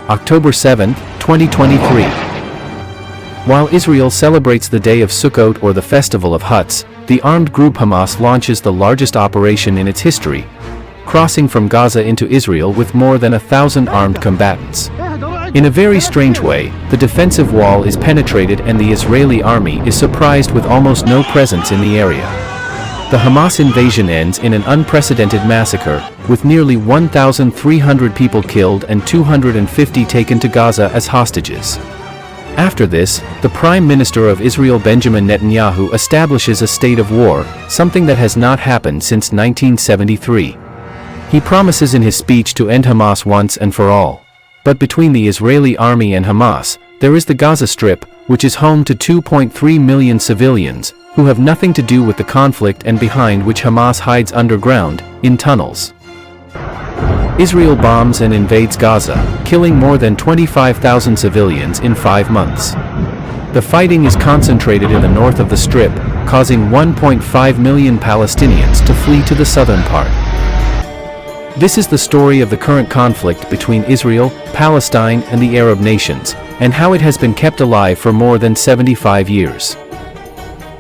October 7, 2023. While Israel celebrates the Day of Sukkot or the Festival of Huts, the armed group Hamas launches the largest operation in its history, crossing from Gaza into Israel with more than 1,000 armed combatants. In a very strange way, the defensive wall is penetrated and the Israeli army is surprised with almost no presence in the area. The Hamas invasion ends in an unprecedented massacre, with nearly 1,300 people killed and 250 taken to Gaza as hostages. After this, the Prime Minister of Israel Benjamin Netanyahu establishes a state of war, something that has not happened since 1973. He promises in his speech to end Hamas once and for all. But between the Israeli army and Hamas, there is the Gaza Strip, which is home to 2.3 million civilians, who have nothing to do with the conflict and behind which Hamas hides underground, in tunnels. Israel bombs and invades Gaza, killing more than 25,000 civilians in 5 months. The fighting is concentrated in the north of the Strip, causing 1.5 million Palestinians to flee to the southern part. This is the story of the current conflict between Israel, Palestine, and the Arab nations, and how it has been kept alive for more than 75 years.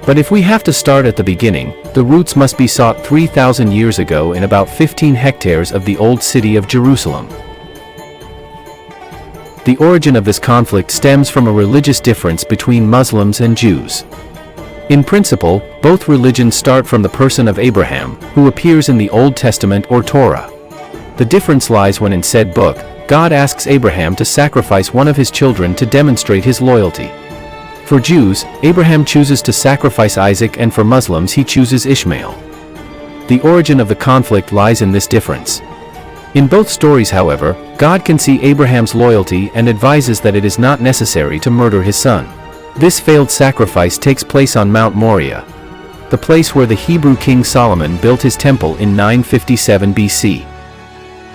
But if we have to start at the beginning, the roots must be sought 3,000 years ago in about 15 hectares of the old city of Jerusalem. The origin of this conflict stems from a religious difference between Muslims and Jews. In principle, both religions start from the person of Abraham, who appears in the Old Testament or Torah. The difference lies when in said book, God asks Abraham to sacrifice one of his children to demonstrate his loyalty. For Jews, Abraham chooses to sacrifice Isaac, and for Muslims he chooses Ishmael. The origin of the conflict lies in this difference. In both stories, however, God can see Abraham's loyalty and advises that it is not necessary to murder his son. This failed sacrifice takes place on Mount Moriah, the place where the Hebrew king Solomon built his temple in 957 BC.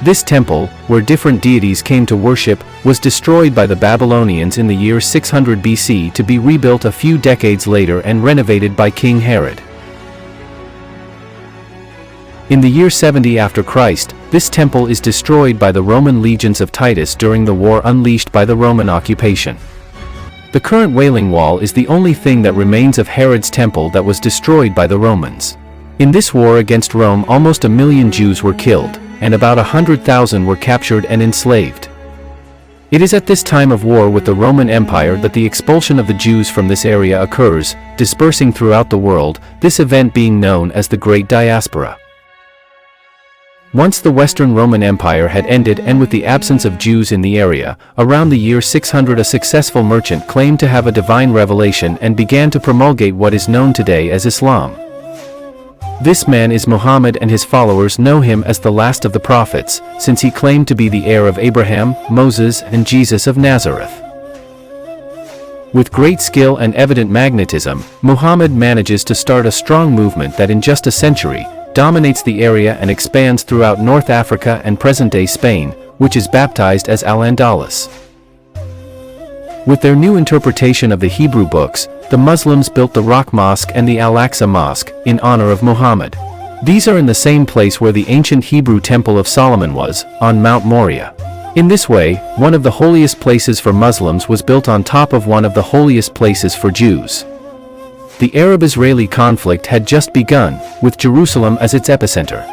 This temple, where different deities came to worship, was destroyed by the Babylonians in the year 600 BC to be rebuilt a few decades later and renovated by King Herod. In the year 70 after Christ, this temple is destroyed by the Roman legions of Titus during the war unleashed by the Roman occupation. The current Wailing Wall is the only thing that remains of Herod's temple that was destroyed by the Romans. In this war against Rome, almost 1 million Jews were killed, and about 100,000 were captured and enslaved. It is at this time of war with the Roman Empire that the expulsion of the Jews from this area occurs, dispersing throughout the world, this event being known as the Great Diaspora. Once the Western Roman Empire had ended and with the absence of Jews in the area, around the year 600 a successful merchant claimed to have a divine revelation and began to promulgate what is known today as Islam. This man is Muhammad, and his followers know him as the last of the prophets, since he claimed to be the heir of Abraham, Moses, and Jesus of Nazareth. With great skill and evident magnetism, Muhammad manages to start a strong movement that in just a century, dominates the area and expands throughout North Africa and present-day Spain, which is baptized as Al-Andalus. With their new interpretation of the Hebrew books, the Muslims built the Rock Mosque and the Al-Aqsa Mosque, in honor of Muhammad. These are in the same place where the ancient Hebrew Temple of Solomon was, on Mount Moriah. In this way, one of the holiest places for Muslims was built on top of one of the holiest places for Jews. The Arab-Israeli conflict had just begun, with Jerusalem as its epicenter.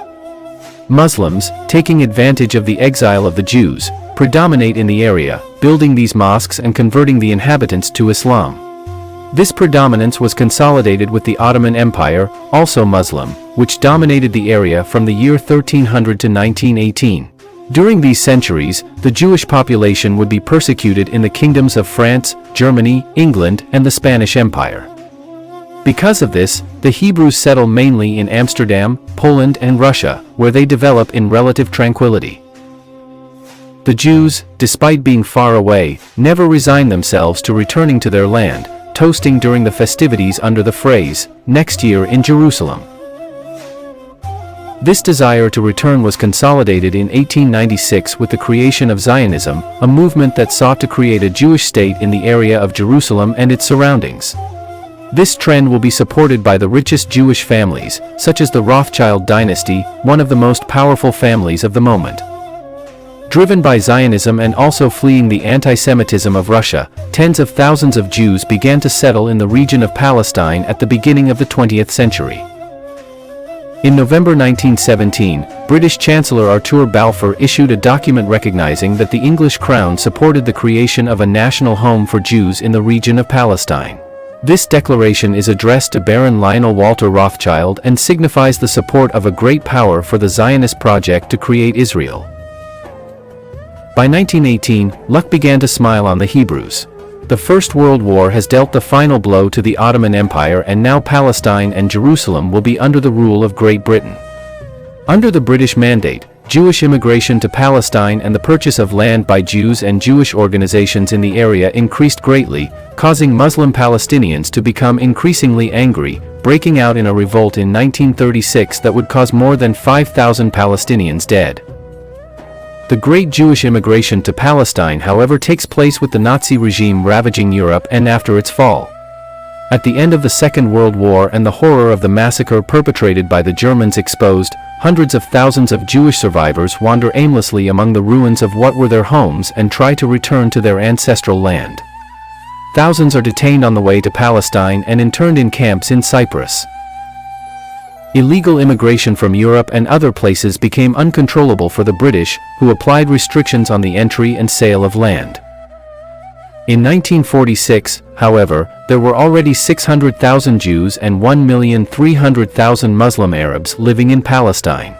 Muslims, taking advantage of the exile of the Jews, predominate in the area, building these mosques and converting the inhabitants to Islam. This predominance was consolidated with the Ottoman Empire, also Muslim, which dominated the area from the year 1300 to 1918. During these centuries, the Jewish population would be persecuted in the kingdoms of France, Germany, England, and the Spanish Empire. Because of this, the Hebrews settle mainly in Amsterdam, Poland, and Russia, where they develop in relative tranquility. The Jews, despite being far away, never resign themselves to returning to their land, toasting during the festivities under the phrase, "Next year in Jerusalem." This desire to return was consolidated in 1896 with the creation of Zionism, a movement that sought to create a Jewish state in the area of Jerusalem and its surroundings. This trend will be supported by the richest Jewish families, such as the Rothschild dynasty, one of the most powerful families of the moment. Driven by Zionism and also fleeing the anti-Semitism of Russia, tens of thousands of Jews began to settle in the region of Palestine at the beginning of the 20th century. In November 1917, British Chancellor Arthur Balfour issued a document recognizing that the English Crown supported the creation of a national home for Jews in the region of Palestine. This declaration is addressed to Baron Lionel Walter Rothschild and signifies the support of a great power for the Zionist project to create Israel. By 1918, luck began to smile on the Hebrews. The First World War has dealt the final blow to the Ottoman Empire, and now Palestine and Jerusalem will be under the rule of Great Britain. Under the British Mandate, Jewish immigration to Palestine and the purchase of land by Jews and Jewish organizations in the area increased greatly, causing Muslim Palestinians to become increasingly angry, breaking out in a revolt in 1936 that would cause more than 5,000 Palestinians dead. The great Jewish immigration to Palestine, however, takes place with the Nazi regime ravaging Europe and after its fall. At the end of the Second World War and the horror of the massacre perpetrated by the Germans exposed, hundreds of thousands of Jewish survivors wander aimlessly among the ruins of what were their homes and try to return to their ancestral land. Thousands are detained on the way to Palestine and interned in camps in Cyprus. Illegal immigration from Europe and other places became uncontrollable for the British, who applied restrictions on the entry and sale of land. In 1946, however, there were already 600,000 Jews and 1,300,000 Muslim Arabs living in Palestine.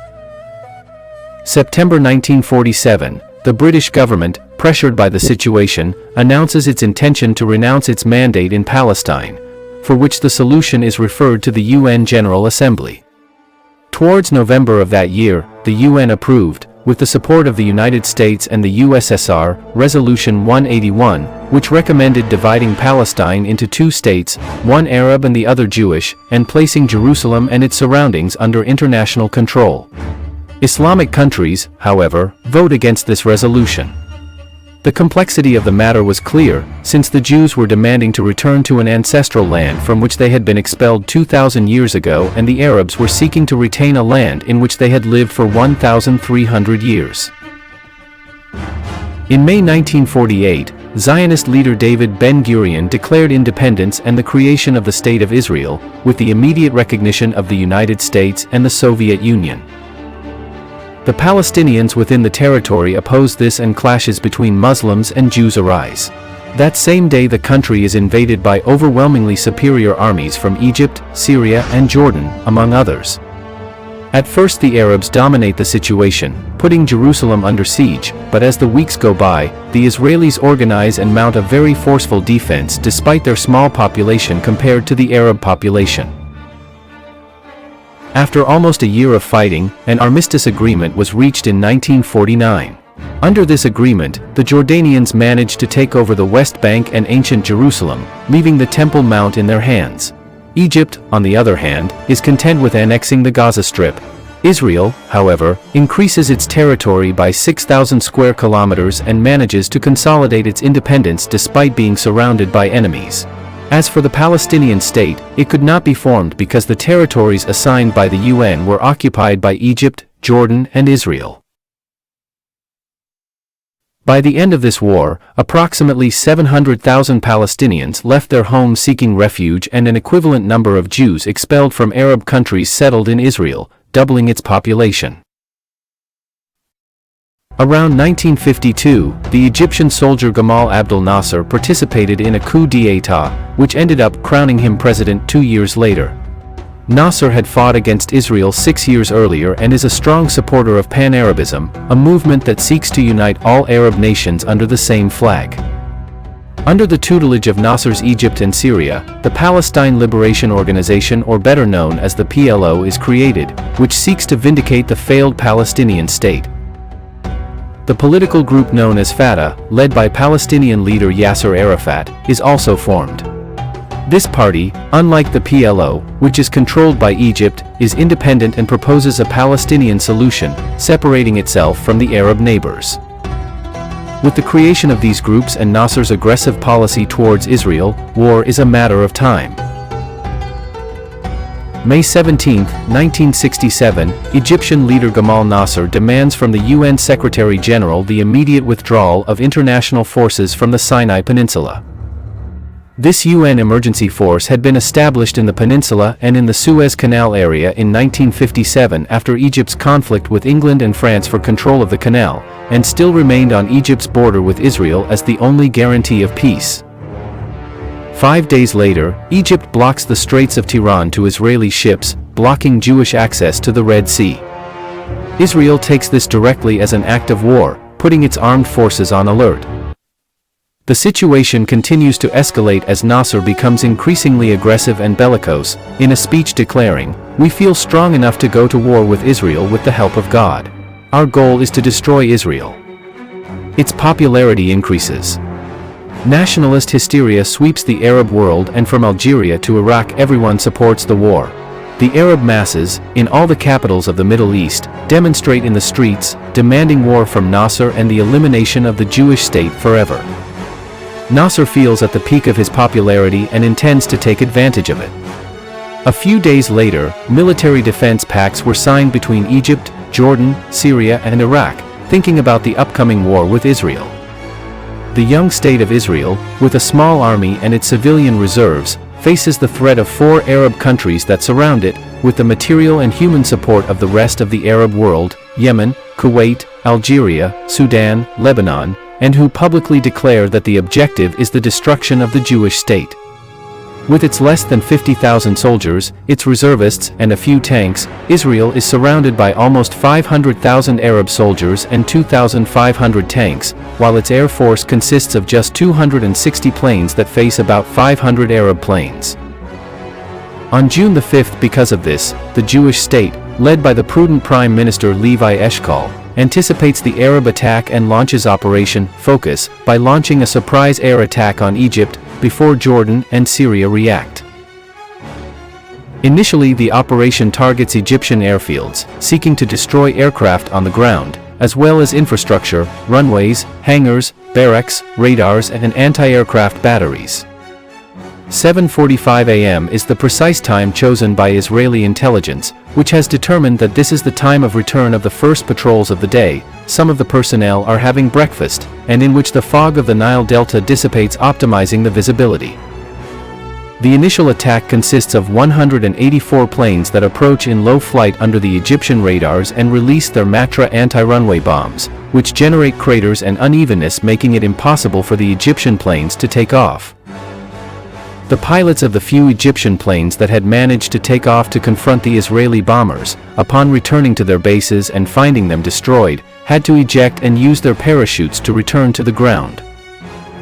September 1947, the British government, pressured by the situation, announces its intention to renounce its mandate in Palestine, for which the solution is referred to the UN General Assembly. Towards November of that year, the UN approved, with the support of the United States and the USSR, Resolution 181, which recommended dividing Palestine into two states, one Arab and the other Jewish, and placing Jerusalem and its surroundings under international control. Islamic countries, however, vote against this resolution. The complexity of the matter was clear, since the Jews were demanding to return to an ancestral land from which they had been expelled 2,000 years ago, and the Arabs were seeking to retain a land in which they had lived for 1,300 years. In May 1948, Zionist leader David Ben-Gurion declared independence and the creation of the State of Israel, with the immediate recognition of the United States and the Soviet Union. The Palestinians within the territory oppose this, and clashes between Muslims and Jews arise. That same day the country is invaded by overwhelmingly superior armies from Egypt, Syria and Jordan, among others. At first the Arabs dominate the situation, putting Jerusalem under siege, but as the weeks go by, the Israelis organize and mount a very forceful defense despite their small population compared to the Arab population. After almost a year of fighting, an armistice agreement was reached in 1949. Under this agreement, the Jordanians managed to take over the West Bank and ancient Jerusalem, leaving the Temple Mount in their hands. Egypt, on the other hand, is content with annexing the Gaza Strip. Israel, however, increases its territory by 6,000 square kilometers and manages to consolidate its independence despite being surrounded by enemies. As for the Palestinian state, it could not be formed because the territories assigned by the UN were occupied by Egypt, Jordan, and Israel. By the end of this war, approximately 700,000 Palestinians left their homes seeking refuge, and an equivalent number of Jews expelled from Arab countries settled in Israel, doubling its population. Around 1952, the Egyptian soldier Gamal Abdel Nasser participated in a coup d'état, which ended up crowning him president 2 years later. Nasser had fought against Israel 6 years earlier and is a strong supporter of Pan-Arabism, a movement that seeks to unite all Arab nations under the same flag. Under the tutelage of Nasser's Egypt and Syria, the Palestine Liberation Organization, or better known as the PLO, is created, which seeks to vindicate the failed Palestinian state. The political group known as Fatah, led by Palestinian leader Yasser Arafat, is also formed. This party, unlike the PLO, which is controlled by Egypt, is independent and proposes a Palestinian solution, separating itself from the Arab neighbors. With the creation of these groups and Nasser's aggressive policy towards Israel, war is a matter of time. May 17, 1967, Egyptian leader Gamal Nasser demands from the UN Secretary-General the immediate withdrawal of international forces from the Sinai Peninsula. This UN emergency force had been established in the peninsula and in the Suez Canal area in 1957 after Egypt's conflict with England and France for control of the canal, and still remained on Egypt's border with Israel as the only guarantee of peace. 5 days later, Egypt blocks the Straits of Tiran to Israeli ships, blocking Jewish access to the Red Sea. Israel takes this directly as an act of war, putting its armed forces on alert. The situation continues to escalate as Nasser becomes increasingly aggressive and bellicose, in a speech declaring, "We feel strong enough to go to war with Israel with the help of God. Our goal is to destroy Israel." Its popularity increases. Nationalist hysteria sweeps the Arab world, and from Algeria to Iraq everyone supports the war. The Arab masses, in all the capitals of the Middle East, demonstrate in the streets, demanding war from Nasser and the elimination of the Jewish state forever. Nasser feels at the peak of his popularity and intends to take advantage of it. A few days later, military defense pacts were signed between Egypt, Jordan, Syria and Iraq, thinking about the upcoming war with Israel. The young state of Israel, with a small army and its civilian reserves, faces the threat of 4 Arab countries that surround it, with the material and human support of the rest of the Arab world, Yemen, Kuwait, Algeria, Sudan, Lebanon, and who publicly declare that the objective is the destruction of the Jewish state. With its less than 50,000 soldiers, its reservists, and a few tanks, Israel is surrounded by almost 500,000 Arab soldiers and 2,500 tanks, while its air force consists of just 260 planes that face about 500 Arab planes. On June the 5th, because of this, the Jewish state, led by the prudent Prime Minister Levi Eshkol, anticipates the Arab attack and launches Operation Focus by launching a surprise air attack on Egypt, before Jordan and Syria react. Initially, the operation targets Egyptian airfields, seeking to destroy aircraft on the ground, as well as infrastructure, runways, hangars, barracks, radars and anti-aircraft batteries. 7:45 a.m. is the precise time chosen by Israeli intelligence, which has determined that this is the time of return of the first patrols of the day. Some of the personnel are having breakfast, and in which the fog of the Nile Delta dissipates, optimizing the visibility. The initial attack consists of 184 planes that approach in low flight under the Egyptian radars and release their Matra anti-runway bombs, which generate craters and unevenness, making it impossible for the Egyptian planes to take off. The pilots of the few Egyptian planes that had managed to take off to confront the Israeli bombers, upon returning to their bases and finding them destroyed, had to eject and use their parachutes to return to the ground.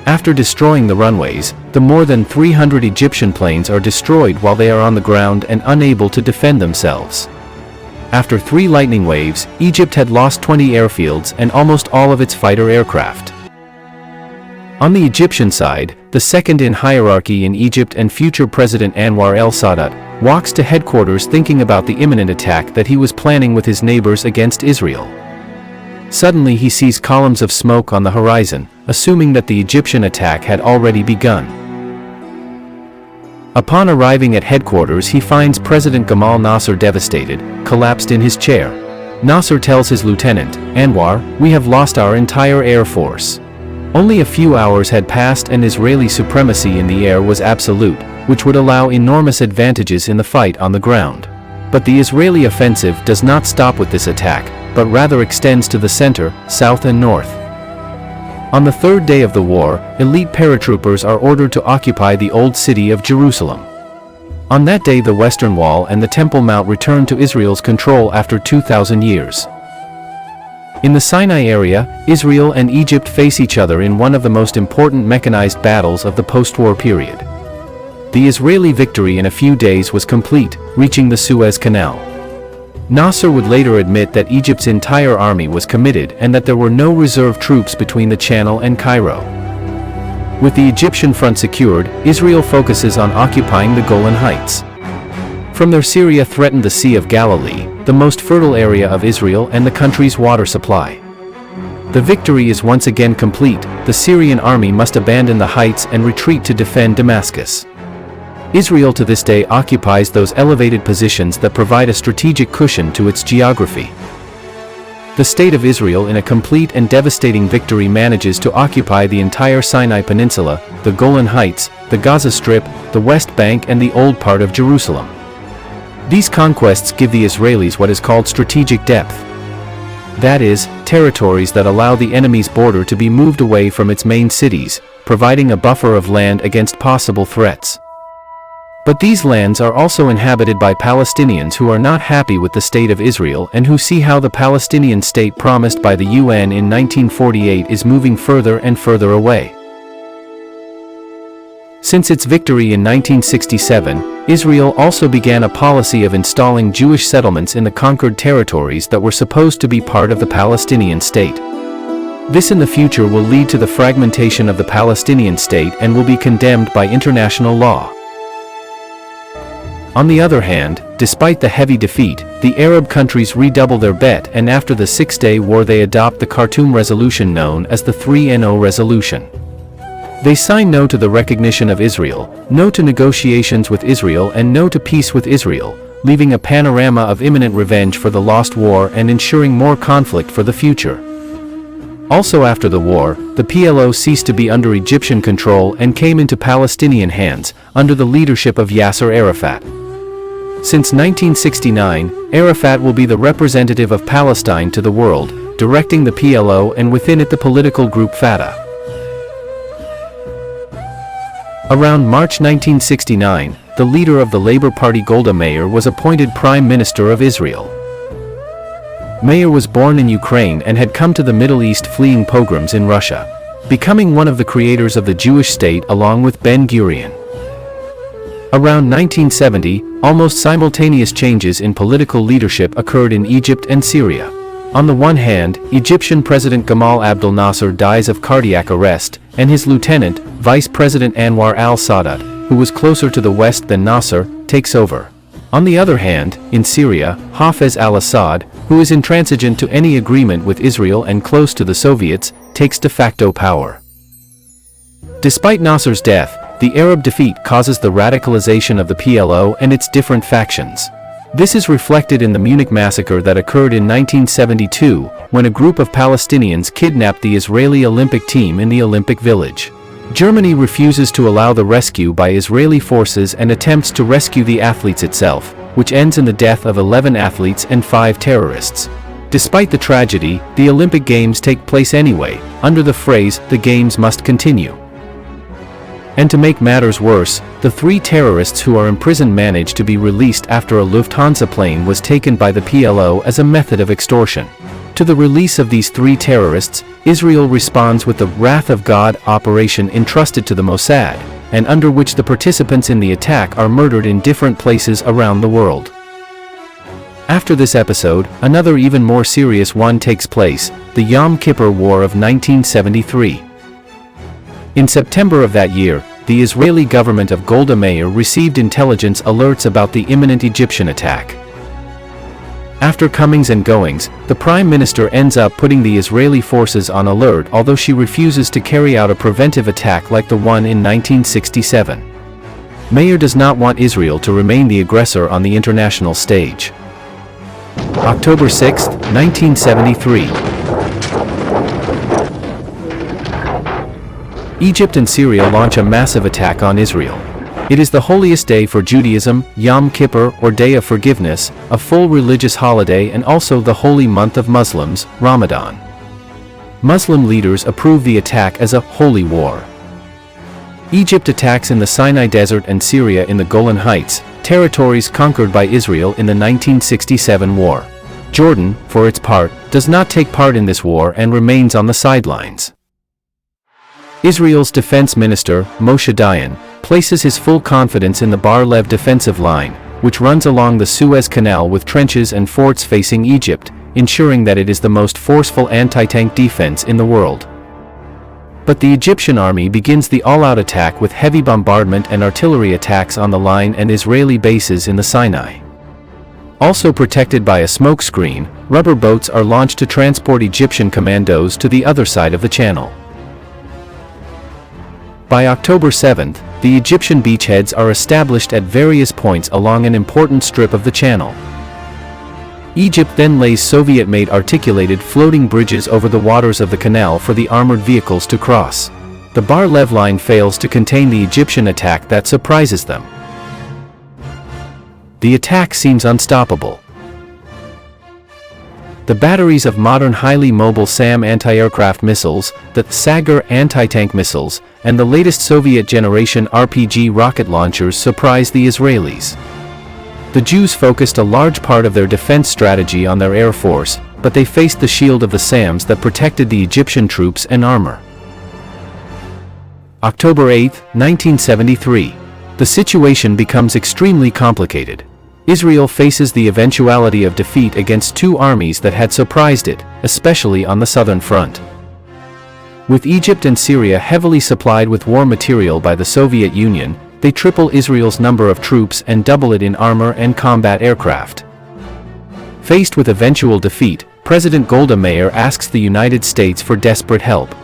After destroying the runways, the more than 300 Egyptian planes are destroyed while they are on the ground and unable to defend themselves. After 3 lightning waves, Egypt had lost 20 airfields and almost all of its fighter aircraft. On the Egyptian side, the second in hierarchy in Egypt and future President Anwar el-Sadat, walks to headquarters thinking about the imminent attack that he was planning with his neighbors against Israel. Suddenly he sees columns of smoke on the horizon, assuming that the Egyptian attack had already begun. Upon arriving at headquarters, he finds President Gamal Nasser devastated, collapsed in his chair. Nasser tells his lieutenant, "Anwar, we have lost our entire air force." Only a few hours had passed and Israeli supremacy in the air was absolute, which would allow enormous advantages in the fight on the ground. But the Israeli offensive does not stop with this attack, but rather extends to the center, south and north. On the 3rd day of the war, elite paratroopers are ordered to occupy the old city of Jerusalem. On that day, the Western Wall and the Temple Mount return to Israel's control after 2,000 years. In the Sinai area, Israel and Egypt face each other in one of the most important mechanized battles of the post-war period. The Israeli victory in a few days was complete, reaching the Suez Canal. Nasser would later admit that Egypt's entire army was committed and that there were no reserve troops between the Channel and Cairo. With the Egyptian front secured, Israel focuses on occupying the Golan Heights. From there, Syria threatened the Sea of Galilee, the most fertile area of Israel and the country's water supply. The victory is once again complete. The Syrian army must abandon the heights and retreat to defend Damascus. Israel to this day occupies those elevated positions that provide a strategic cushion to its geography. The State of Israel, in a complete and devastating victory, manages to occupy the entire Sinai Peninsula, the Golan Heights, the Gaza Strip, the West Bank, and the old part of Jerusalem. These conquests give the Israelis what is called strategic depth. That is, territories that allow the enemy's border to be moved away from its main cities, providing a buffer of land against possible threats. But these lands are also inhabited by Palestinians who are not happy with the State of Israel and who see how the Palestinian state promised by the UN in 1948 is moving further and further away. Since its victory in 1967, Israel also began a policy of installing Jewish settlements in the conquered territories that were supposed to be part of the Palestinian state. This in the future will lead to the fragmentation of the Palestinian state and will be condemned by international law. On the other hand, despite the heavy defeat, the Arab countries redouble their bet, and after the Six-Day War they adopt the Khartoum Resolution known as the 3-0 Resolution. They sign no to the recognition of Israel, no to negotiations with Israel, and no to peace with Israel, leaving a panorama of imminent revenge for the lost war and ensuring more conflict for the future. Also after the war, the PLO ceased to be under Egyptian control and came into Palestinian hands, under the leadership of Yasser Arafat. Since 1969, Arafat will be the representative of Palestine to the world, directing the PLO and within it the political group Fatah. Around March 1969, the leader of the Labour Party Golda Meir was appointed Prime Minister of Israel. Meir was born in Ukraine and had come to the Middle East fleeing pogroms in Russia, becoming one of the creators of the Jewish state along with Ben-Gurion. Around 1970, almost simultaneous changes in political leadership occurred in Egypt and Syria. On the one hand, Egyptian President Gamal Abdel Nasser dies of cardiac arrest, and his lieutenant, Vice President Anwar al-Sadat, who was closer to the west than Nasser, takes over. On the other hand, in Syria, Hafez al-Assad, who is intransigent to any agreement with Israel and close to the Soviets, takes de facto power. Despite Nasser's death, the Arab defeat causes the radicalization of the PLO and its different factions. This is reflected in the Munich massacre that occurred in 1972, when a group of Palestinians kidnapped the Israeli Olympic team in the Olympic Village. Germany refuses to allow the rescue by Israeli forces and attempts to rescue the athletes itself, which ends in the death of 11 athletes and 5 terrorists. Despite the tragedy, the Olympic Games take place anyway, under the phrase, "The Games must continue." And to make matters worse, the 3 terrorists who are imprisoned manage to be released after a Lufthansa plane was taken by the PLO as a method of extortion. To the release of these 3 terrorists, Israel responds with the Wrath of God operation entrusted to the Mossad, and under which the participants in the attack are murdered in different places around the world. After this episode, another even more serious one takes place, the Yom Kippur War of 1973. In September of that year, the Israeli government of Golda Meir received intelligence alerts about the imminent Egyptian attack. After comings and goings, the Prime Minister ends up putting the Israeli forces on alert, although she refuses to carry out a preventive attack like the one in 1967. Meir does not want Israel to remain the aggressor on the international stage. October 6, 1973. Egypt and Syria launch a massive attack on Israel. It is the holiest day for Judaism, Yom Kippur, or Day of Forgiveness, a full religious holiday, and also the holy month of Muslims, Ramadan. Muslim leaders approve the attack as a holy war. Egypt attacks in the Sinai Desert and Syria in the Golan Heights, territories conquered by Israel in the 1967 war. Jordan, for its part, does not take part in this war and remains on the sidelines. Israel's defense minister, Moshe Dayan, places his full confidence in the Bar-Lev defensive line, which runs along the Suez Canal with trenches and forts facing Egypt, ensuring that it is the most forceful anti-tank defense in the world. But the Egyptian army begins the all-out attack with heavy bombardment and artillery attacks on the line and Israeli bases in the Sinai. Also protected by a smoke screen, rubber boats are launched to transport Egyptian commandos to the other side of the channel. By October 7, the Egyptian beachheads are established at various points along an important strip of the channel. Egypt then lays Soviet-made articulated floating bridges over the waters of the canal for the armored vehicles to cross. The Bar-Lev line fails to contain the Egyptian attack that surprises them. The attack seems unstoppable. The batteries of modern highly mobile SAM anti-aircraft missiles, the Sagar anti-tank missiles, and the latest Soviet-generation RPG rocket launchers surprise the Israelis. The Jews focused a large part of their defense strategy on their air force, but they faced the shield of the SAMs that protected the Egyptian troops and armor. October 8, 1973. The situation becomes extremely complicated. Israel faces the eventuality of defeat against two armies that had surprised it, especially on the southern front. With Egypt and Syria heavily supplied with war material by the Soviet Union, they triple Israel's number of troops and double it in armor and combat aircraft. Faced with eventual defeat, President Golda Meir asks the United States for desperate help.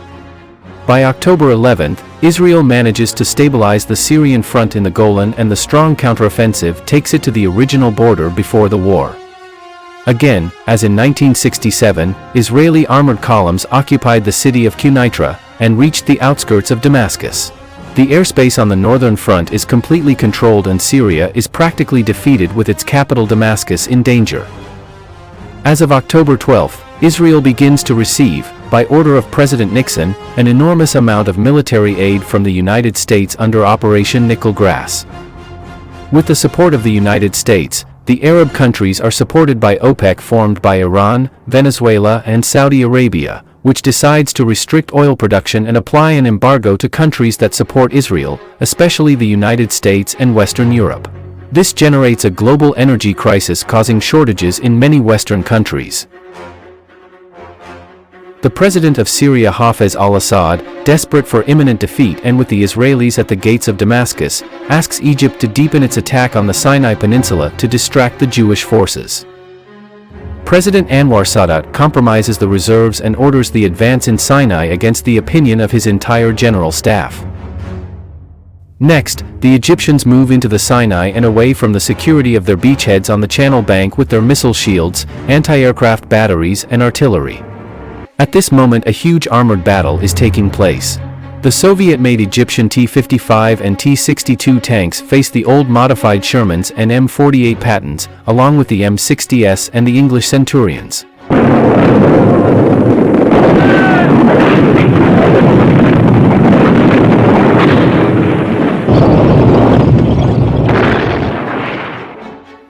By October 11, Israel manages to stabilize the Syrian front in the Golan, and the strong counteroffensive takes it to the original border before the war. Again, as in 1967, Israeli armored columns occupied the city of Quneitra and reached the outskirts of Damascus. The airspace on the northern front is completely controlled and Syria is practically defeated with its capital Damascus in danger. As of October 12, Israel begins to receive, by order of President Nixon, an enormous amount of military aid from the United States under Operation Nickel Grass. With the support of the United States, the Arab countries are supported by OPEC, formed by Iran, Venezuela, and Saudi Arabia, which decides to restrict oil production and apply an embargo to countries that support Israel, especially the United States and Western Europe. This generates a global energy crisis, causing shortages in many Western countries. The president of Syria, Hafez al-Assad, desperate for imminent defeat and with the Israelis at the gates of Damascus, asks Egypt to deepen its attack on the Sinai Peninsula to distract the Jewish forces. President Anwar Sadat compromises the reserves and orders the advance in Sinai against the opinion of his entire general staff. Next, the Egyptians move into the Sinai and away from the security of their beachheads on the Channel Bank with their missile shields, anti-aircraft batteries, and artillery. At this moment, a huge armored battle is taking place. The Soviet-made Egyptian T-55 and T-62 tanks face the old modified Shermans and M48 Pattons, along with the M60s and the English Centurions.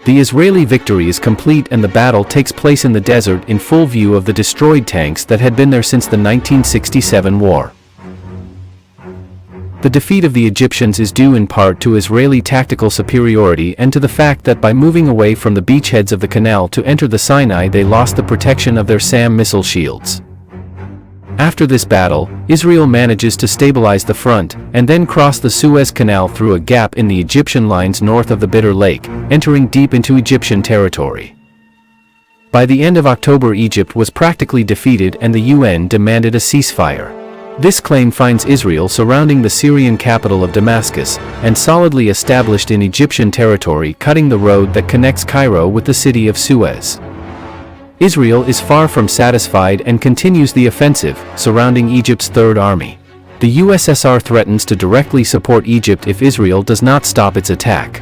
The Israeli victory is complete and the battle takes place in the desert in full view of the destroyed tanks that had been there since the 1967 war. The defeat of the Egyptians is due in part to Israeli tactical superiority and to the fact that by moving away from the beachheads of the canal to enter the Sinai, they lost the protection of their SAM missile shields. After this battle, Israel manages to stabilize the front and then cross the Suez Canal through a gap in the Egyptian lines north of the Bitter Lake, entering deep into Egyptian territory. By the end of October, Egypt was practically defeated and the UN demanded a ceasefire. This claim finds Israel surrounding the Syrian capital of Damascus and solidly established in Egyptian territory, cutting the road that connects Cairo with the city of Suez. Israel is far from satisfied and continues the offensive, surrounding Egypt's Third Army. The USSR threatens to directly support Egypt if Israel does not stop its attack.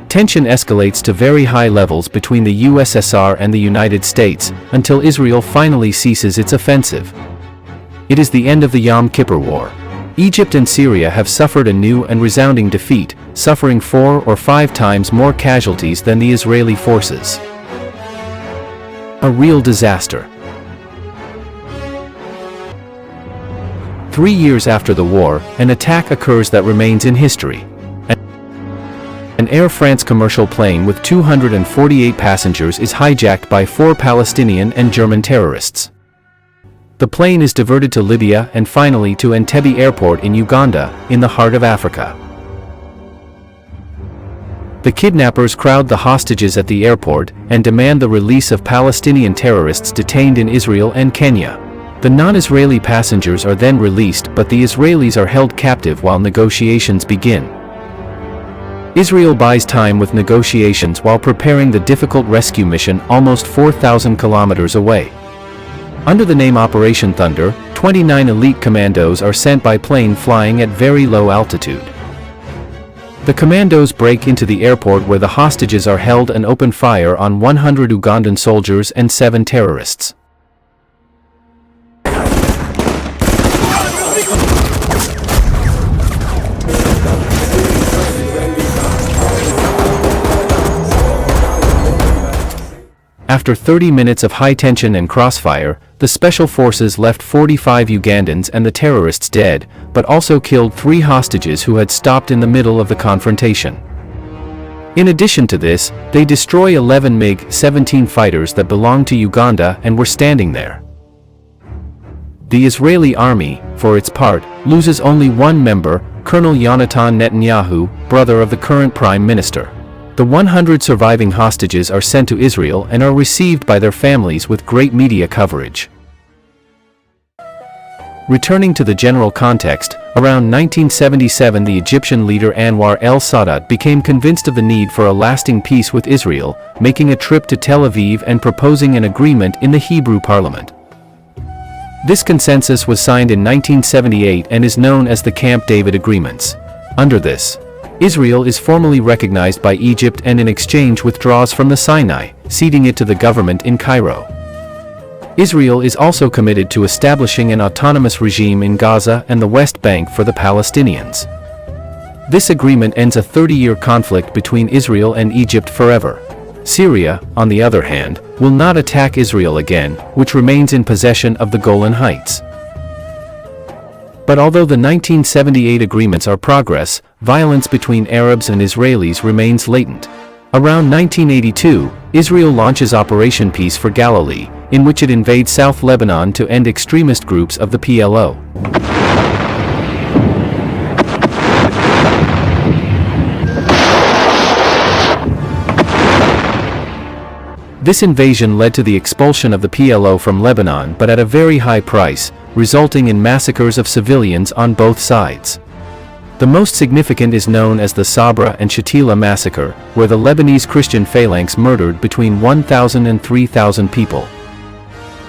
Tension escalates to very high levels between the USSR and the United States, until Israel finally ceases its offensive. It is the end of the Yom Kippur War. Egypt and Syria have suffered a new and resounding defeat, suffering 4 or 5 times more casualties than the Israeli forces. A real disaster. 3 years after the war, an attack occurs that remains in history. An Air France commercial plane with 248 passengers is hijacked by 4 Palestinian and German terrorists. The plane is diverted to Libya and finally to Entebbe airport in Uganda, in the heart of Africa. The kidnappers crowd the hostages at the airport and demand the release of Palestinian terrorists detained in Israel and Kenya. The non-Israeli passengers are then released, but the Israelis are held captive while negotiations begin. Israel buys time with negotiations while preparing the difficult rescue mission almost 4,000 kilometers away. Under the name Operation Thunder, 29 elite commandos are sent by plane flying at very low altitude. The commandos break into the airport where the hostages are held and open fire on 100 Ugandan soldiers and 7 terrorists. After 30 minutes of high tension and crossfire, the special forces left 45 Ugandans and the terrorists dead, but also killed 3 hostages who had stopped in the middle of the confrontation. In addition to this, they destroy 11 MiG-17 fighters that belonged to Uganda and were standing there. The Israeli army, for its part, loses only one member, Colonel Yonatan Netanyahu, brother of the current prime minister. The 100 surviving hostages are sent to Israel and are received by their families with great media coverage. Returning to the general context, around 1977 the Egyptian leader Anwar el-Sadat became convinced of the need for a lasting peace with Israel, making a trip to Tel Aviv and proposing an agreement in the Hebrew parliament. This consensus was signed in 1978 and is known as the Camp David Agreements. Under this, Israel is formally recognized by Egypt and in exchange withdraws from the Sinai, ceding it to the government in Cairo. Israel is also committed to establishing an autonomous regime in Gaza and the West Bank for the Palestinians. This agreement ends a 30-year conflict between Israel and Egypt forever. Syria, on the other hand, will not attack Israel again, which remains in possession of the Golan Heights. But although the 1978 agreements are progress, violence between Arabs and Israelis remains latent. Around 1982, Israel launches Operation Peace for Galilee, in which it invades South Lebanon to end extremist groups of the PLO. This invasion led to the expulsion of the PLO from Lebanon, but at a very high price, resulting in massacres of civilians on both sides. The most significant is known as the Sabra and Shatila massacre, where the Lebanese Christian phalanx murdered between 1,000 and 3,000 people.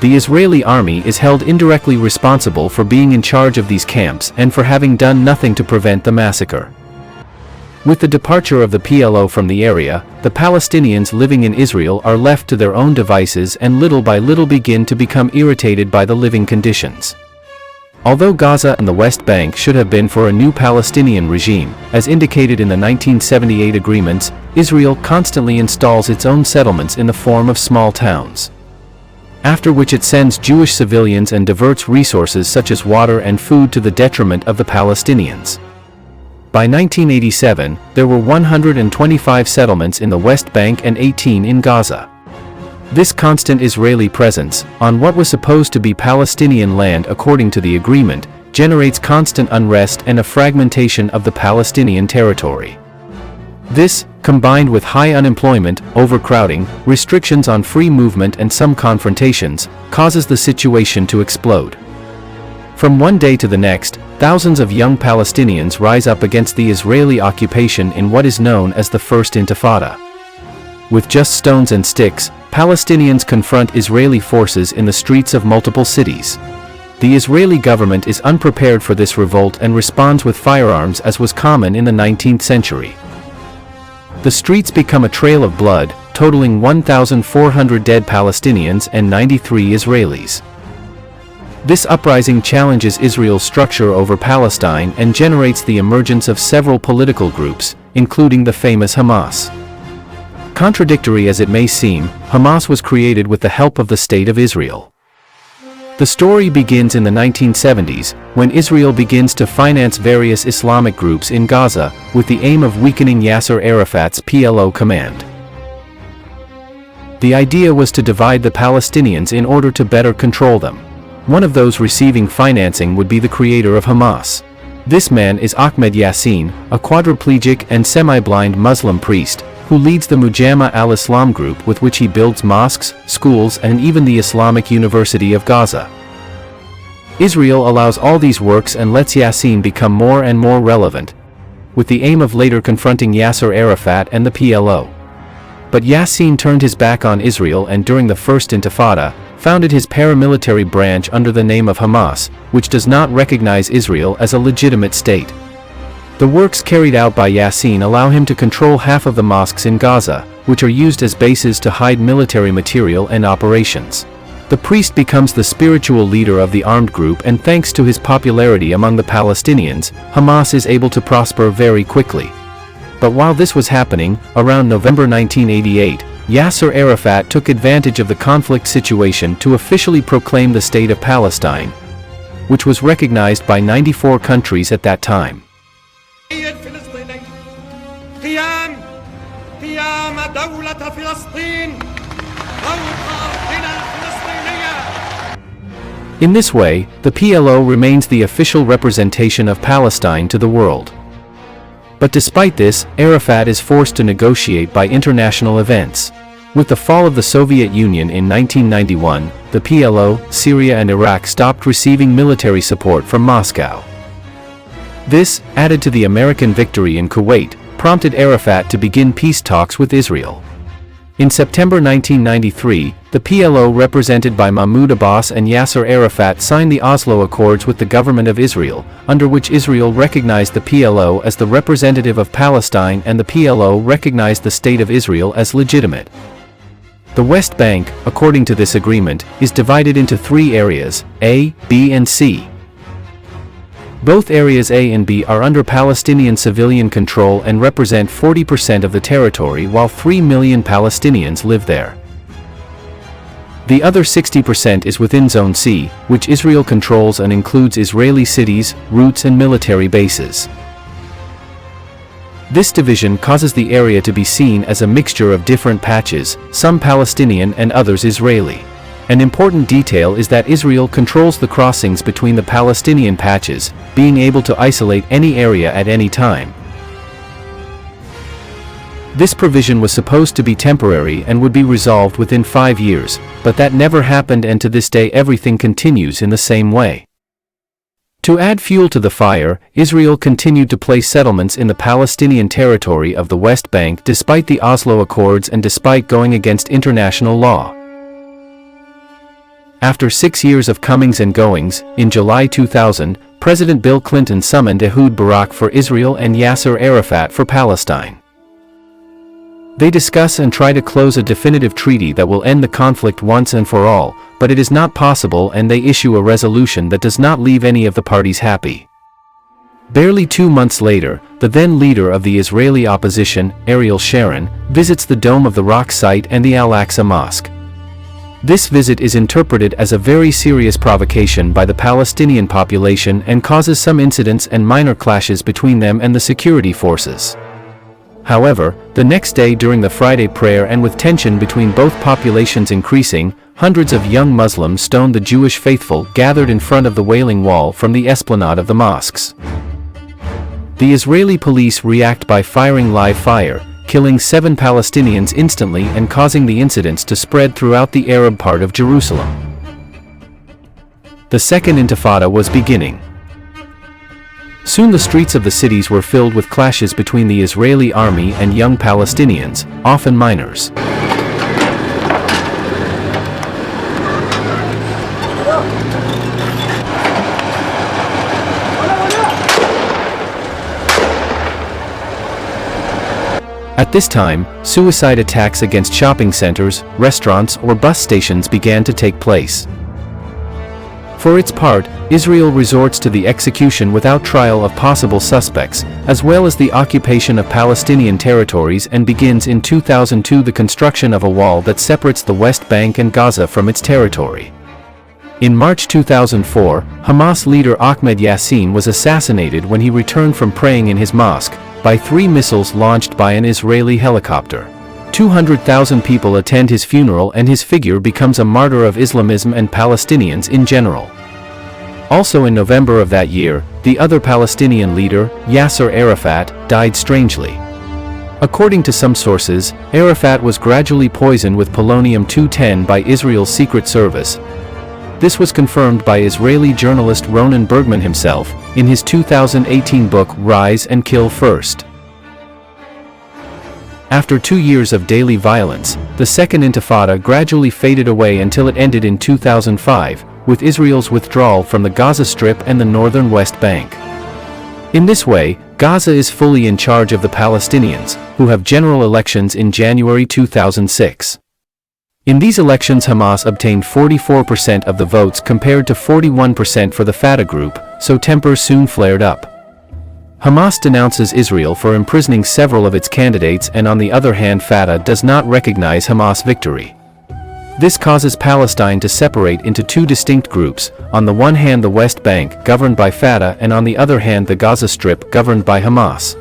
The Israeli army is held indirectly responsible for being in charge of these camps and for having done nothing to prevent the massacre. With the departure of the PLO from the area, the Palestinians living in Israel are left to their own devices and little by little begin to become irritated by the living conditions. Although Gaza and the West Bank should have been for a new Palestinian regime, as indicated in the 1978 agreements, Israel constantly installs its own settlements in the form of small towns. After which it sends Jewish civilians and diverts resources such as water and food to the detriment of the Palestinians. By 1987, there were 125 settlements in the West Bank and 18 in Gaza. This constant Israeli presence, on what was supposed to be Palestinian land according to the agreement, generates constant unrest and a fragmentation of the Palestinian territory. This, combined with high unemployment, overcrowding, restrictions on free movement and some confrontations, causes the situation to explode. From one day to the next, thousands of young Palestinians rise up against the Israeli occupation in what is known as the First Intifada. With just stones and sticks, Palestinians confront Israeli forces in the streets of multiple cities. The Israeli government is unprepared for this revolt and responds with firearms as was common in the 19th century. The streets become a trail of blood, totaling 1,400 dead Palestinians and 93 Israelis. This uprising challenges Israel's structure over Palestine and generates the emergence of several political groups, including the famous Hamas. Contradictory as it may seem, Hamas was created with the help of the State of Israel. The story begins in the 1970s, when Israel begins to finance various Islamic groups in Gaza, with the aim of weakening Yasser Arafat's PLO command. The idea was to divide the Palestinians in order to better control them. One of those receiving financing would be the creator of Hamas. This man is Ahmed Yassin, a quadriplegic and semi-blind Muslim priest, who leads the Mujama al-Islam group with which he builds mosques, schools and even the Islamic University of Gaza. Israel allows all these works and lets Yassin become more and more relevant, with the aim of later confronting Yasser Arafat and the PLO. But Yassin turned his back on Israel and during the First Intifada, founded his paramilitary branch under the name of Hamas, which does not recognize Israel as a legitimate state. The works carried out by Yassin allow him to control half of the mosques in Gaza, which are used as bases to hide military material and operations. The priest becomes the spiritual leader of the armed group, and thanks to his popularity among the Palestinians, Hamas is able to prosper very quickly. But while this was happening, around November 1988, Yasser Arafat took advantage of the conflict situation to officially proclaim the State of Palestine, which was recognized by 94 countries at that time. In this way, the PLO remains the official representation of Palestine to the world. But despite this, Arafat is forced to negotiate by international events. With the fall of the Soviet Union in 1991, the PLO, Syria and Iraq stopped receiving military support from Moscow. This, added to the American victory in Kuwait, prompted Arafat to begin peace talks with Israel. In September 1993, the PLO represented by Mahmoud Abbas and Yasser Arafat signed the Oslo Accords with the government of Israel, under which Israel recognized the PLO as the representative of Palestine and the PLO recognized the State of Israel as legitimate. The West Bank, according to this agreement, is divided into three areas, A, B and C. Both areas A and B are under Palestinian civilian control and represent 40% of the territory, while 3 million Palestinians live there. The other 60% is within Zone C, which Israel controls and includes Israeli cities, routes and military bases. This division causes the area to be seen as a mixture of different patches, some Palestinian and others Israeli. An important detail is that Israel controls the crossings between the Palestinian patches, being able to isolate any area at any time. This provision was supposed to be temporary and would be resolved within 5 years, but that never happened, and to this day everything continues in the same way. To add fuel to the fire, Israel continued to place settlements in the Palestinian territory of the West Bank despite the Oslo Accords and despite going against international law. After 6 years of comings and goings, in July 2000, President Bill Clinton summoned Ehud Barak for Israel and Yasser Arafat for Palestine. They discuss and try to close a definitive treaty that will end the conflict once and for all, but it is not possible, and they issue a resolution that does not leave any of the parties happy. Barely 2 months later, the then leader of the Israeli opposition, Ariel Sharon, visits the Dome of the Rock site and the Al-Aqsa Mosque. This visit is interpreted as a very serious provocation by the Palestinian population and causes some incidents and minor clashes between them and the security forces. However, the next day during the Friday prayer, and with tension between both populations increasing, hundreds of young Muslims stoned the Jewish faithful gathered in front of the Wailing Wall from the esplanade of the mosques. The Israeli police react by firing live fire, killing 7 Palestinians instantly and causing the incidents to spread throughout the Arab part of Jerusalem. The Second Intifada was beginning. Soon the streets of the cities were filled with clashes between the Israeli army and young Palestinians, often minors. At this time, suicide attacks against shopping centers, restaurants, or bus stations began to take place. For its part, Israel resorts to the execution without trial of possible suspects, as well as the occupation of Palestinian territories, and begins in 2002 the construction of a wall that separates the West Bank and Gaza from its territory. In March 2004, Hamas leader Ahmed Yassin was assassinated when he returned from praying in his mosque, by 3 missiles launched by an Israeli helicopter. 200,000 people attend his funeral, and his figure becomes a martyr of Islamism and Palestinians in general. Also in November of that year, the other Palestinian leader, Yasser Arafat, died strangely. According to some sources, Arafat was gradually poisoned with polonium-210 by Israel's Secret Service. This was confirmed by Israeli journalist Ronen Bergman himself, in his 2018 book Rise and Kill First. After 2 years of daily violence, the Second Intifada gradually faded away until it ended in 2005, with Israel's withdrawal from the Gaza Strip and the northern West Bank. In this way, Gaza is fully in charge of the Palestinians, who have general elections in January 2006. In these elections, Hamas obtained 44% of the votes compared to 41% for the Fatah group, so tempers soon flared up. Hamas denounces Israel for imprisoning several of its candidates, and on the other hand, Fatah does not recognize Hamas' victory. This causes Palestine to separate into two distinct groups, on the one hand the West Bank, governed by Fatah, and on the other hand the Gaza Strip, governed by Hamas.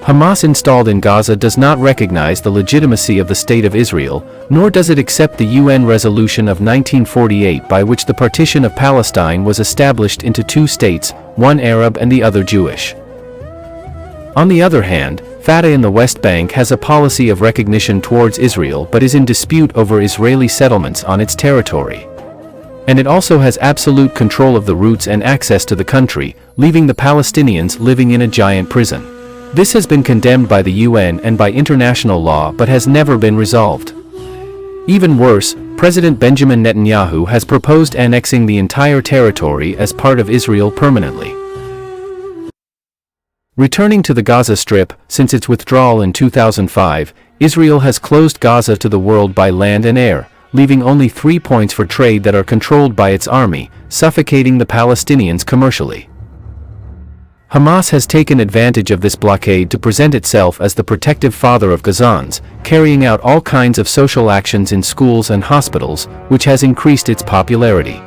Hamas installed in Gaza does not recognize the legitimacy of the State of Israel, nor does it accept the UN resolution of 1948 by which the partition of Palestine was established into two states, one Arab and the other Jewish. On the other hand, Fatah in the West Bank has a policy of recognition towards Israel but is in dispute over Israeli settlements on its territory. And it also has absolute control of the routes and access to the country, leaving the Palestinians living in a giant prison. This has been condemned by the UN and by international law but has never been resolved. Even worse, President Benjamin Netanyahu has proposed annexing the entire territory as part of Israel permanently. Returning to the Gaza Strip, since its withdrawal in 2005, Israel has closed Gaza to the world by land and air, leaving only 3 points for trade that are controlled by its army, suffocating the Palestinians commercially. Hamas has taken advantage of this blockade to present itself as the protective father of Gazans, carrying out all kinds of social actions in schools and hospitals, which has increased its popularity.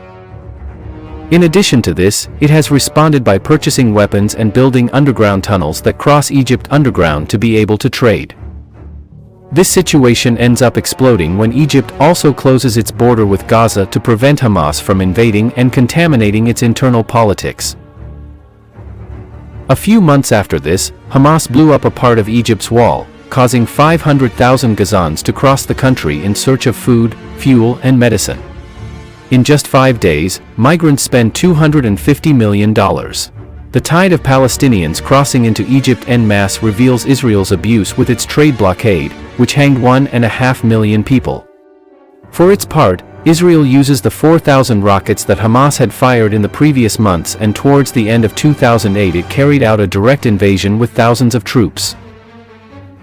In addition to this, it has responded by purchasing weapons and building underground tunnels that cross Egypt underground to be able to trade. This situation ends up exploding when Egypt also closes its border with Gaza to prevent Hamas from invading and contaminating its internal politics. A few months after this, Hamas blew up a part of Egypt's wall, causing 500,000 Gazans to cross the country in search of food, fuel, and medicine. In just 5 days, migrants spent $250 million. The tide of Palestinians crossing into Egypt en masse reveals Israel's abuse with its trade blockade, which hanged 1.5 million people. For its part, Israel uses the 4,000 rockets that Hamas had fired in the previous months, and towards the end of 2008 it carried out a direct invasion with thousands of troops.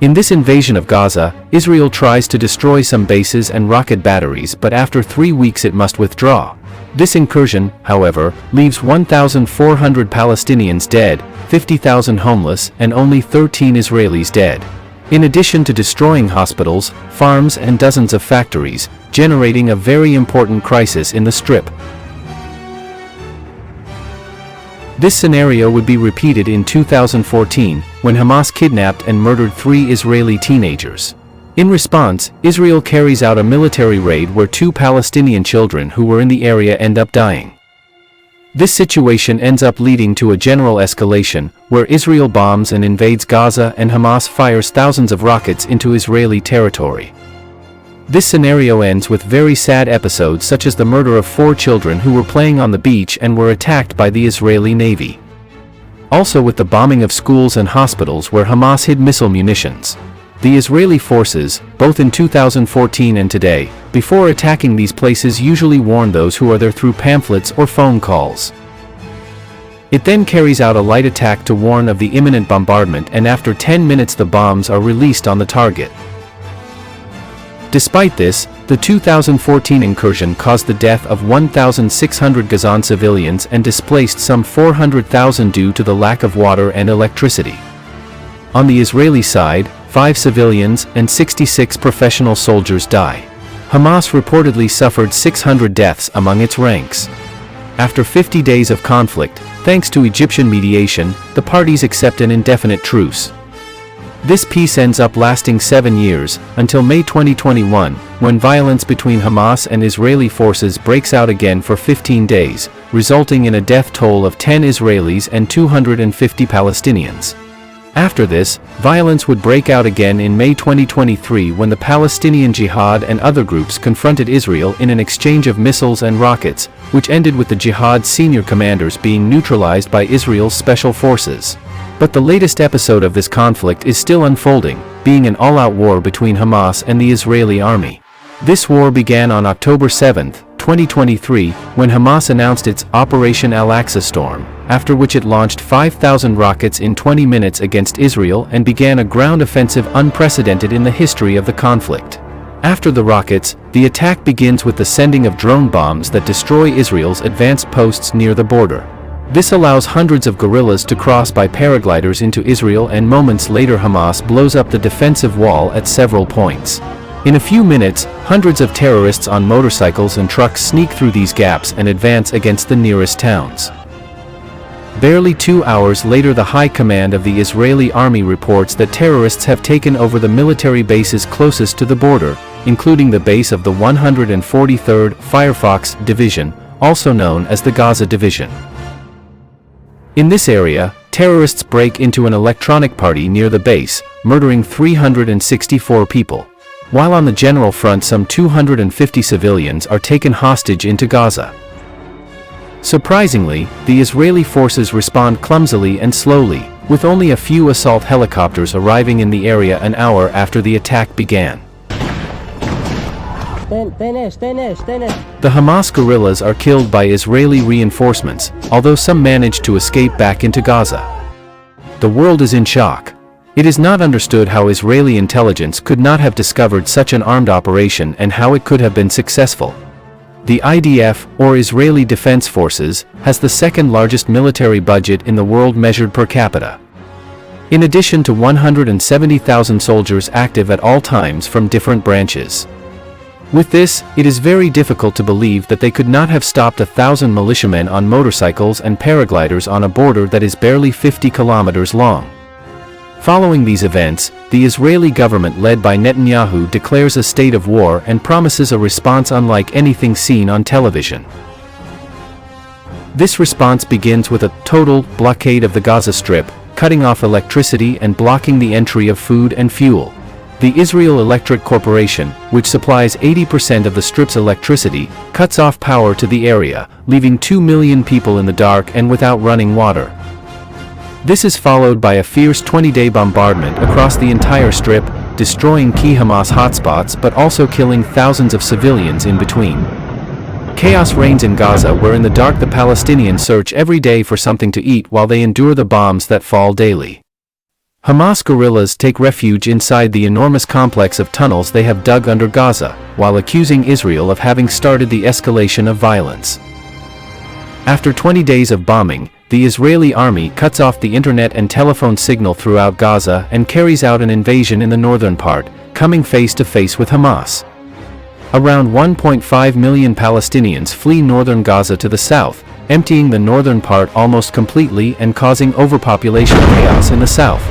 In this invasion of Gaza, Israel tries to destroy some bases and rocket batteries, but after 3 weeks it must withdraw. This incursion, however, leaves 1,400 Palestinians dead, 50,000 homeless, and only 13 Israelis dead. In addition to destroying hospitals, farms, and dozens of factories, generating a very important crisis in the Strip. This scenario would be repeated in 2014, when Hamas kidnapped and murdered 3 Israeli teenagers. In response, Israel carries out a military raid where 2 Palestinian children who were in the area end up dying. This situation ends up leading to a general escalation, where Israel bombs and invades Gaza and Hamas fires thousands of rockets into Israeli territory. This scenario ends with very sad episodes such as the murder of 4 children who were playing on the beach and were attacked by the Israeli Navy. Also with the bombing of schools and hospitals where Hamas hid missile munitions. The Israeli forces, both in 2014 and today, before attacking these places usually warn those who are there through pamphlets or phone calls. It then carries out a light attack to warn of the imminent bombardment, and after 10 minutes the bombs are released on the target. Despite this, the 2014 incursion caused the death of 1,600 Gazan civilians and displaced some 400,000 due to the lack of water and electricity. On the Israeli side, 5 civilians and 66 professional soldiers die. Hamas reportedly suffered 600 deaths among its ranks. After 50 days of conflict, thanks to Egyptian mediation, the parties accept an indefinite truce. This peace ends up lasting 7 years, until May 2021, when violence between Hamas and Israeli forces breaks out again for 15 days, resulting in a death toll of 10 Israelis and 250 Palestinians. After this, violence would break out again in May 2023 when the Palestinian Jihad and other groups confronted Israel in an exchange of missiles and rockets, which ended with the Jihad's senior commanders being neutralized by Israel's special forces. But the latest episode of this conflict is still unfolding, being an all-out war between Hamas and the Israeli army. This war began on October 7, 2023, when Hamas announced its Operation Al-Aqsa Storm, after which it launched 5,000 rockets in 20 minutes against Israel and began a ground offensive unprecedented in the history of the conflict. After the rockets, the attack begins with the sending of drone bombs that destroy Israel's advanced posts near the border. This allows hundreds of guerrillas to cross by paragliders into Israel, and moments later Hamas blows up the defensive wall at several points. In a few minutes, hundreds of terrorists on motorcycles and trucks sneak through these gaps and advance against the nearest towns. Barely 2 hours later, the high command of the Israeli army reports that terrorists have taken over the military bases closest to the border, including the base of the 143rd Firefox Division, also known as the Gaza Division. In this area, terrorists break into an electronic party near the base, murdering 364 people. While on the general front, some 250 civilians are taken hostage into Gaza. Surprisingly, the Israeli forces respond clumsily and slowly, with only a few assault helicopters arriving in the area an hour after the attack began. The Hamas guerrillas are killed by Israeli reinforcements, although some manage to escape back into Gaza. The world is in shock. It is not understood how Israeli intelligence could not have discovered such an armed operation and how it could have been successful. The IDF, or Israeli Defense Forces, has the second largest military budget in the world measured per capita. In addition to 170,000 soldiers active at all times from different branches. With this, it is very difficult to believe that they could not have stopped 1,000 militiamen on motorcycles and paragliders on a border that is barely 50 kilometers long. Following these events, the Israeli government led by Netanyahu declares a state of war and promises a response unlike anything seen on television. This response begins with a total blockade of the Gaza Strip, cutting off electricity and blocking the entry of food and fuel. The Israel Electric Corporation, which supplies 80% of the Strip's electricity, cuts off power to the area, leaving 2 million people in the dark and without running water. This is followed by a fierce 20-day bombardment across the entire Strip, destroying key Hamas hotspots but also killing thousands of civilians in between. Chaos reigns in Gaza, where in the dark the Palestinians search every day for something to eat while they endure the bombs that fall daily. Hamas guerrillas take refuge inside the enormous complex of tunnels they have dug under Gaza, while accusing Israel of having started the escalation of violence. After 20 days of bombing, the Israeli army cuts off the internet and telephone signal throughout Gaza and carries out an invasion in the northern part, coming face to face with Hamas. Around 1.5 million Palestinians flee northern Gaza to the south, emptying the northern part almost completely and causing overpopulation chaos in the south.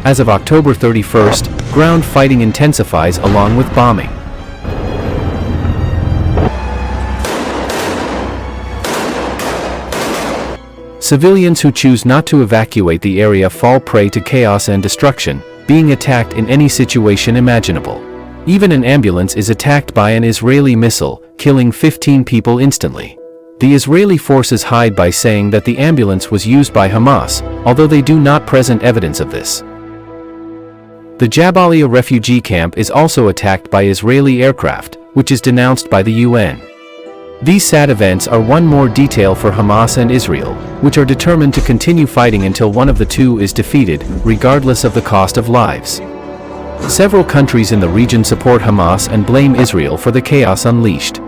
As of October 31st, ground fighting intensifies along with bombing. Civilians who choose not to evacuate the area fall prey to chaos and destruction, being attacked in any situation imaginable. Even an ambulance is attacked by an Israeli missile, killing 15 people instantly. The Israeli forces hide by saying that the ambulance was used by Hamas, although they do not present evidence of this. The Jabalia refugee camp is also attacked by Israeli aircraft, which is denounced by the UN. These sad events are one more detail for Hamas and Israel, which are determined to continue fighting until one of the two is defeated, regardless of the cost of lives. Several countries in the region support Hamas and blame Israel for the chaos unleashed.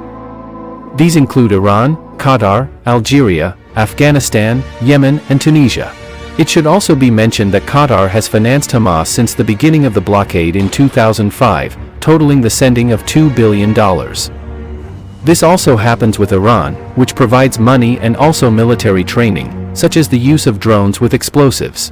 These include Iran, Qatar, Algeria, Afghanistan, Yemen, and Tunisia. It should also be mentioned that Qatar has financed Hamas since the beginning of the blockade in 2005, totaling the sending of $2 billion. This also happens with Iran, which provides money and also military training, such as the use of drones with explosives.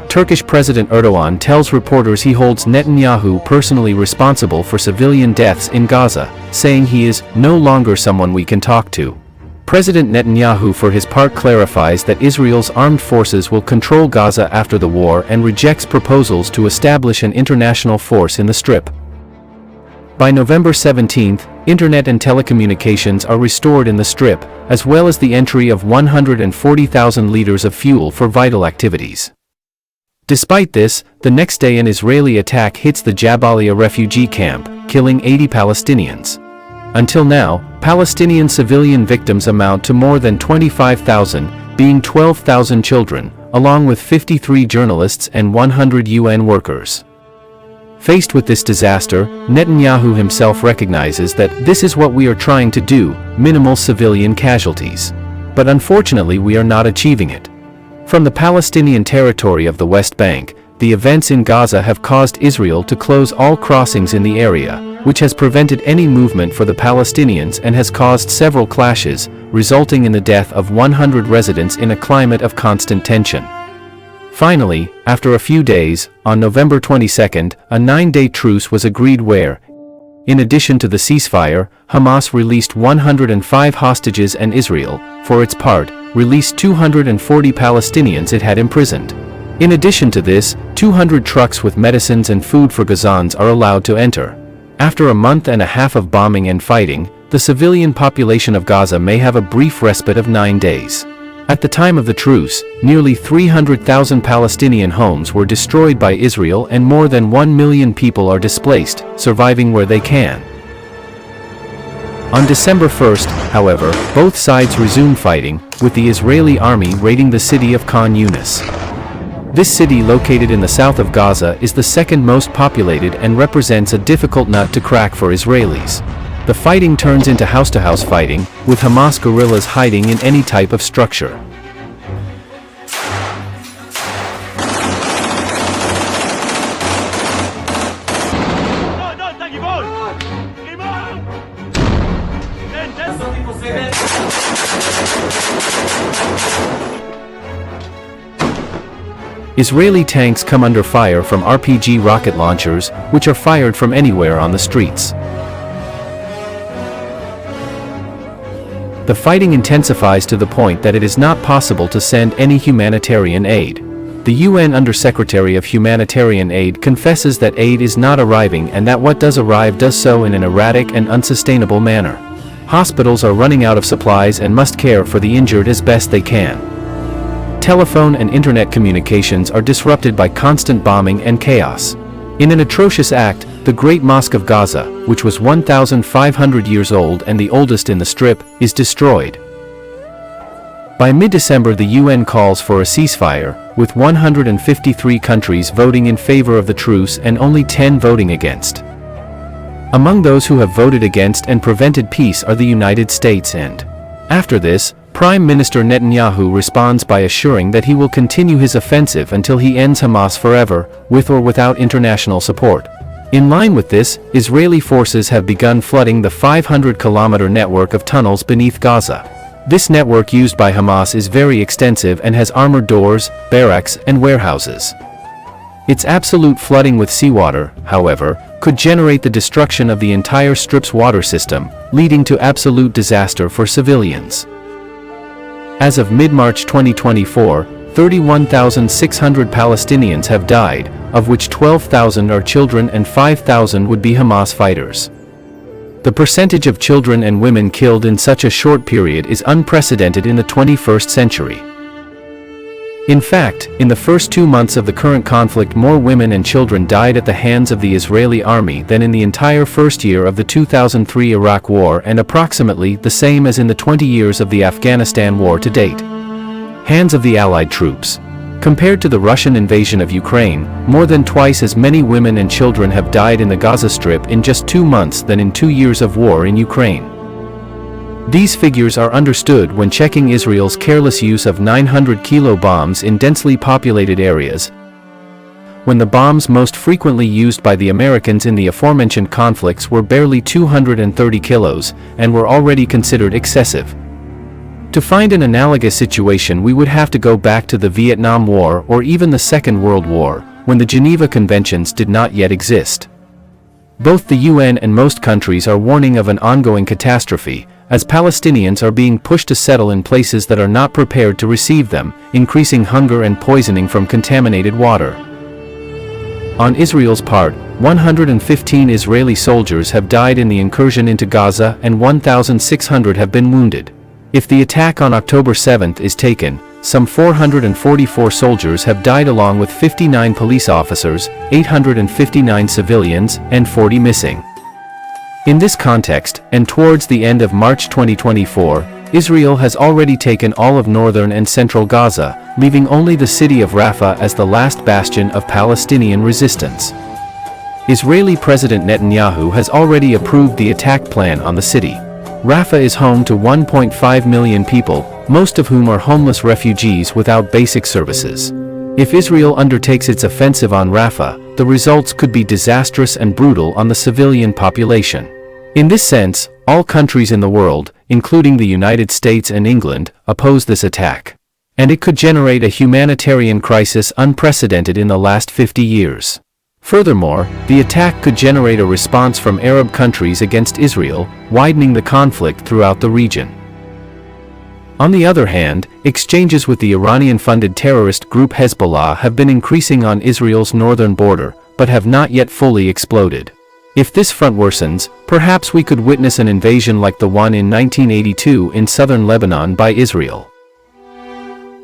Turkish President Erdogan tells reporters he holds Netanyahu personally responsible for civilian deaths in Gaza, saying he is no longer someone we can talk to. President Netanyahu for his part clarifies that Israel's armed forces will control Gaza after the war and rejects proposals to establish an international force in the Strip. By November 17, internet and telecommunications are restored in the Strip, as well as the entry of 140,000 liters of fuel for vital activities. Despite this, the next day an Israeli attack hits the Jabalia refugee camp, killing 80 Palestinians. Until now, Palestinian civilian victims amount to more than 25,000, being 12,000 children, along with 53 journalists and 100 UN workers. Faced with this disaster, Netanyahu himself recognizes that this is what we are trying to do, minimal civilian casualties. But unfortunately we are not achieving it. From the Palestinian territory of the West Bank, the events in Gaza have caused Israel to close all crossings in the area, which has prevented any movement for the Palestinians and has caused several clashes, resulting in the death of 100 residents in a climate of constant tension. Finally, after a few days, on November 22, a 9-day truce was agreed where, in addition to the ceasefire, Hamas released 105 hostages and Israel, for its part, released 240 Palestinians it had imprisoned. In addition to this, 200 trucks with medicines and food for Gazans are allowed to enter. After a month and a half of bombing and fighting, the civilian population of Gaza may have a brief respite of 9 days. At the time of the truce, nearly 300,000 Palestinian homes were destroyed by Israel and more than 1 million people are displaced, surviving where they can. On December 1, however, both sides resumed fighting, with the Israeli army raiding the city of Khan Yunis. This city, located in the south of Gaza, is the second most populated and represents a difficult nut to crack for Israelis. The fighting turns into house-to-house fighting, with Hamas guerrillas hiding in any type of structure. Israeli tanks come under fire from RPG rocket launchers, which are fired from anywhere on the streets. The fighting intensifies to the point that it is not possible to send any humanitarian aid. The UN Undersecretary of Humanitarian Aid confesses that aid is not arriving and that what does arrive does so in an erratic and unsustainable manner. Hospitals are running out of supplies and must care for the injured as best they can. Telephone and internet communications are disrupted by constant bombing and chaos. In an atrocious act, the Great Mosque of Gaza, which was 1,500 years old and the oldest in the Strip, is destroyed. By mid-December, the UN calls for a ceasefire, with 153 countries voting in favor of the truce and only 10 voting against. Among those who have voted against and prevented peace are the United States and, after this, Prime Minister Netanyahu responds by assuring that he will continue his offensive until he ends Hamas forever, with or without international support. In line with this, Israeli forces have begun flooding the 500-kilometer network of tunnels beneath Gaza. This network used by Hamas is very extensive and has armored doors, barracks, and warehouses. Its absolute flooding with seawater, however, could generate the destruction of the entire Strip's water system, leading to absolute disaster for civilians. As of mid-March 2024, 31,600 Palestinians have died, of which 12,000 are children and 5,000 would be Hamas fighters. The percentage of children and women killed in such a short period is unprecedented in the 21st century. In fact, in the first 2 months of the current conflict, more women and children died at the hands of the Israeli army than in the entire first year of the 2003 Iraq War, and approximately the same as in the 20 years of the Afghanistan War to date. Hands of the Allied troops. Compared to the Russian invasion of Ukraine, more than twice as many women and children have died in the Gaza Strip in just 2 months than in 2 years of war in Ukraine. These figures are understood when checking Israel's careless use of 900-kilo bombs in densely populated areas, when the bombs most frequently used by the Americans in the aforementioned conflicts were barely 230 kilos, and were already considered excessive. To find an analogous situation, we would have to go back to the Vietnam War or even the Second World War, when the Geneva Conventions did not yet exist. Both the UN and most countries are warning of an ongoing catastrophe, as Palestinians are being pushed to settle in places that are not prepared to receive them, increasing hunger and poisoning from contaminated water. On Israel's part, 115 Israeli soldiers have died in the incursion into Gaza and 1,600 have been wounded. If the attack on October 7 is taken, some 444 soldiers have died along with 59 police officers, 859 civilians, and 40 missing. In this context, and towards the end of March 2024, Israel has already taken all of northern and central Gaza, leaving only the city of Rafah as the last bastion of Palestinian resistance. Israeli President Netanyahu has already approved the attack plan on the city. Rafah is home to 1.5 million people, most of whom are homeless refugees without basic services. If Israel undertakes its offensive on Rafah, the results could be disastrous and brutal on the civilian population. In this sense, all countries in the world, including the United States and England, oppose this attack. And it could generate a humanitarian crisis unprecedented in the last 50 years. Furthermore, the attack could generate a response from Arab countries against Israel, widening the conflict throughout the region. On the other hand, exchanges with the Iranian-funded terrorist group Hezbollah have been increasing on Israel's northern border, but have not yet fully exploded. If this front worsens, perhaps we could witness an invasion like the one in 1982 in southern Lebanon by Israel.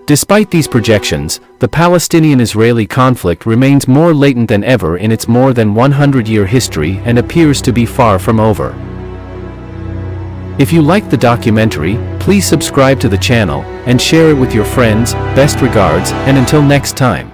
Despite these projections, the Palestinian-Israeli conflict remains more latent than ever in its more than 100-year history and appears to be far from over. If you liked the documentary, please subscribe to the channel and share it with your friends. Best regards, and until next time.